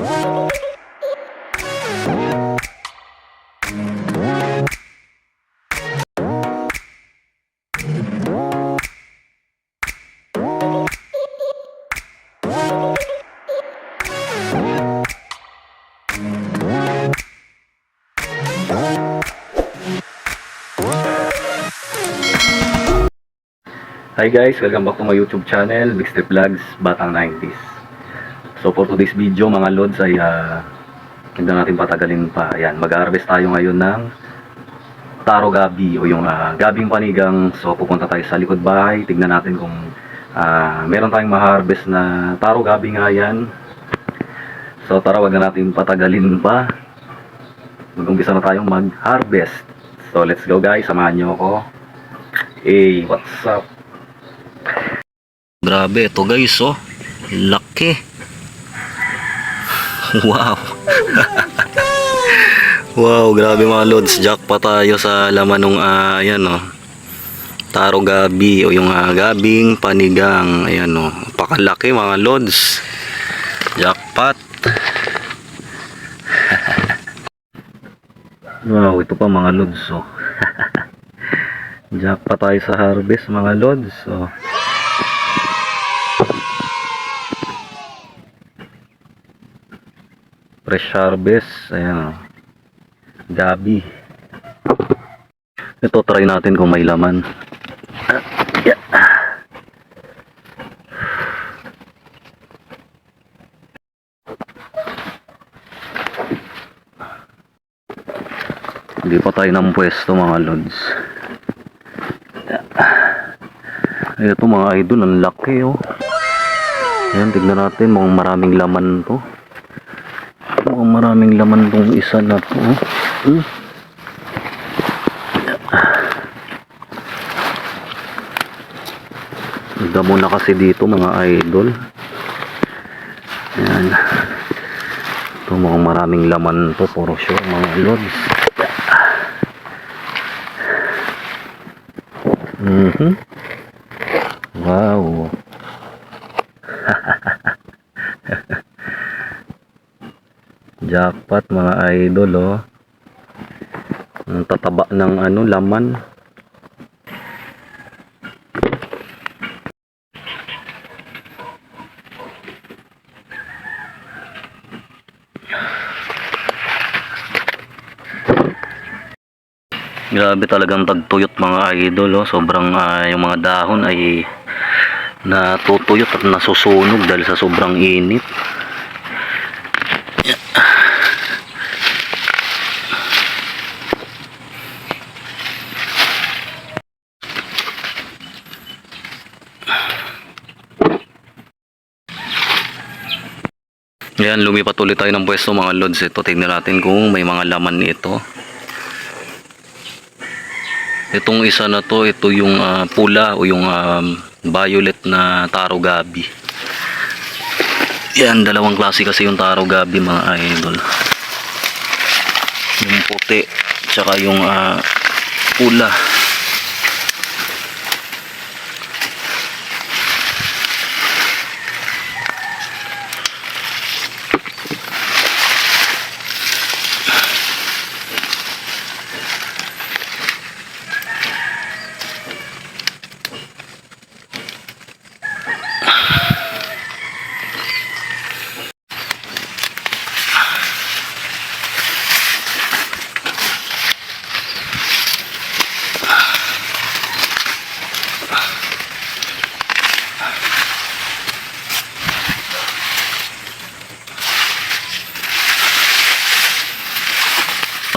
Hi guys, welcome back to my YouTube channel, Big Step Vlogs, Batang 90s. So for today's video mga lods ay hindi natin patagalin pa. Ayan, mag-harvest tayo ngayon ng taro gabi o yung gabing panigang. So pupunta tayo sa likod bahay, tignan natin kung meron tayong ma-harvest na taro gabi nga yan. So tara, wag na natin patagalin pa. Mag-umpisa na tayong mag-harvest. So let's go guys, samahan nyo ako. Hey, what's up? Grabe ito guys, oh. Laki. Wow. Wow, grabe mga lods. Jackpot tayo sa laman ng ayan, oh. Taro gabi o yung gabing panigang. Ayan, oh. Pakalaki mga lods. Jackpot. Wow, ito pa mga lods, oh. Jackpot tayo sa harvest mga lods, oh. Fresh harvest, ayan, oh. Gabi. Ito, try natin kung may laman. Yeah. Hindi pa tayo ng pwesto mga lods. Yeah. Ito mga idol, ang laki, oh. Ayan, tignan natin, mukhang maraming laman to. Mukhang maraming laman tong isa na to, oh. Damo na kasi dito mga idol. Ayan. Ito mukhang maraming laman to, puro sure mga lods. Wow. Jackpot mga idol, oh. Ang tataba ng laman. Grabe talagang tagtuyot mga idol, oh. Sobrang yung mga dahon ay natutuyot at nasusunog dahil sa sobrang init. Yan, lumipat ulit tayo ng pwesto mga lods. Ito, tignan natin kung may mga laman ito. Itong isa na to, ito yung pula o yung violet na taro gabi. Yan, dalawang klase kasi yung taro gabi mga idol. Yung puti, tsaka yung pula.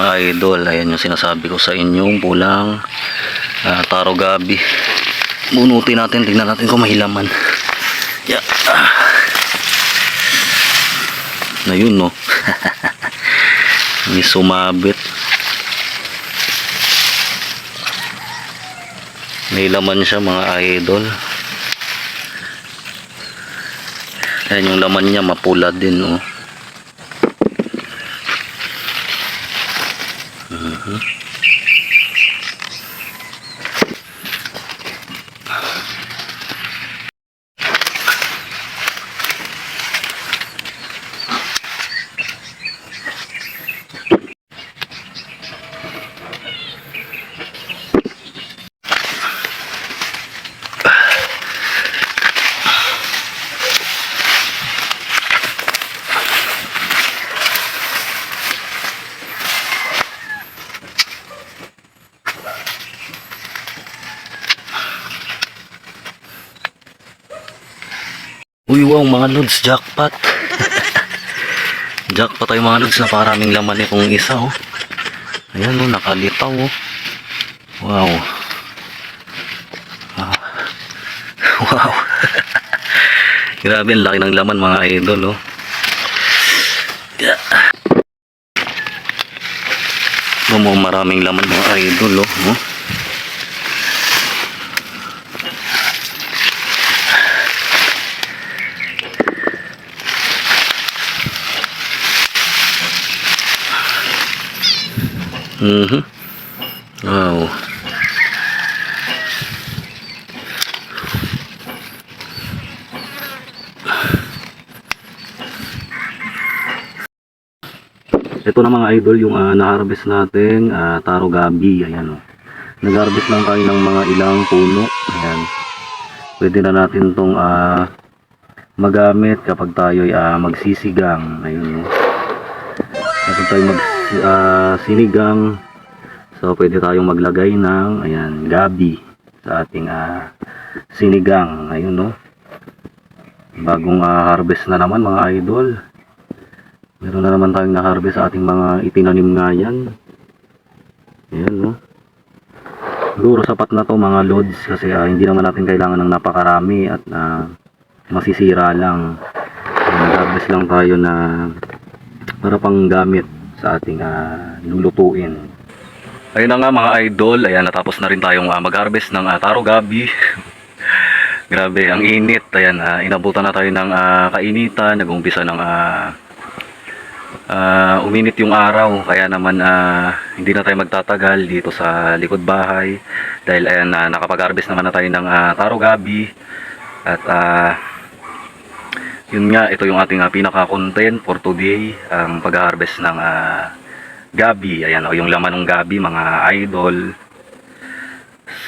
Mga idol, ayan yung sinasabi ko sa inyong pulang taro gabi. Bunutin natin, tingnan natin kung may laman. Yeah. Na yun, no. May sumabit. May laman siya mga idol. Ayan yung laman niya, mapula din, no. Uy, wow, mga lods, jackpot. Jackpot tayo mga lods, naparaming laman itong isa, oh. Ayan, oh, nakalitaw, oh. Wow. Ah. Wow. Grabe, ang laki ng laman mga idol, oh. Yeah. Maraming laman mga idol, oh. Oh. Wow. Ito na mga idol yung na-harvest natin taro gabi. Ayan, oh. Nag-harvest lang tayo ng mga ilang puno. Ayan. Pwede na natin tong magamit kapag tayo magsisigang. Ayun, oh. Kapag tayo sinigang, so pwede tayong maglagay ng ayan, gabi sa ating sinigang. Ayun, no. Bagong harvest na naman mga idol. Meron na naman tayong na-harvest sa ating mga itinanim nga yan. Ayan, no. Siguro sapat na to mga lods kasi hindi naman natin kailangan ng napakarami at masisira lang. Nag-harvest lang tayo na para pang gamit sa ating lulutuin. Ayun na nga mga idol, ayan, natapos na rin tayong mag-harvest ng taro gabi. Grabe, ang init. Ayan, inabutan na tayo ng kainitan, nag-umpisa ng uminit yung araw, kaya naman hindi na tayo magtatagal dito sa likod bahay dahil ayan, nakapag-harvest naman na tayo ng taro gabi. At yun nga, ito yung ating pinaka-content for today, ang pag-harvest ng gabi. Ayan, o yung laman ng gabi mga idol.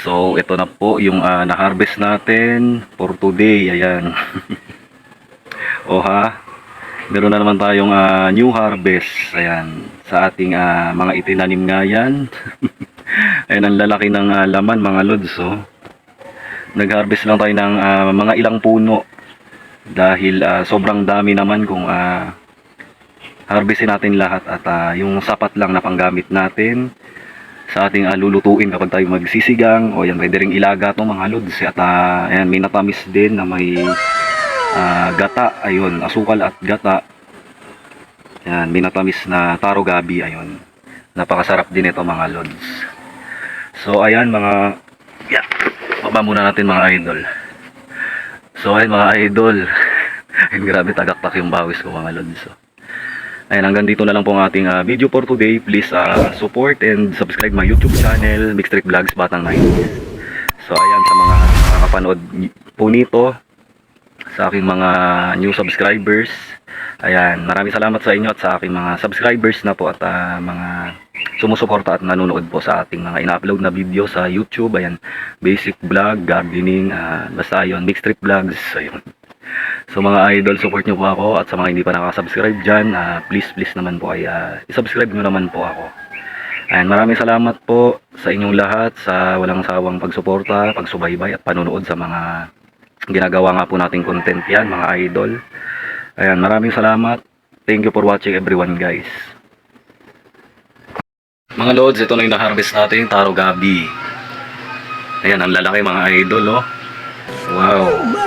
So ito na po yung na-harvest natin for today. Ayan. O ha, meron na naman tayong new harvest. Ayan, sa ating mga itinanim nga yan. Ayan, ang lalaki ng laman mga lods, oh. Nag-harvest lang tayo ng mga ilang puno dahil sobrang dami naman kung harvestin natin lahat at yung sapat lang na panggamit natin sa ating lulutuin kapag tayo magsisigang. O yan, pwede ring ilaga to mga lods. At ayan, may natamis din na may gata, ayun, asukal at gata. Ayan, may natamis na taro gabi, ayun. Napakasarap din ito mga lods. So ayan mga, yeah, baba muna natin mga idol. So ayan mga idol. Ayun, grabe, tagaktak yung bawis ko mga lods. So, ayan, hanggang dito na lang po ang ating video for today. Please support and subscribe my YouTube channel, Big Street Vlogs Batang 90s. So ayan, sa mga nakakapanood po nito, sa aking mga new subscribers, ayan, maraming salamat sa inyo at sa aking mga subscribers na po at mga sumusuporta at nanonood po sa ating mga ina-upload na video sa YouTube. Ayan, basic vlog, gardening, basta yun, Big Street Vlogs, ayun. So mga idol, support nyo po ako, at sa mga hindi pa nakasubscribe dyan, please naman po ay isubscribe nyo naman po ako. Ayan, maraming salamat po sa inyong lahat sa walang sawang pagsuporta, pagsubaybay at panonood sa mga ginagawa nga po nating content yan mga idol. Ayan, maraming salamat. Thank you for watching everyone guys. Mga lods, ito na yung na-harvest natin, taro gabi. Ayan, ang lalaki mga idol, oh. Wow.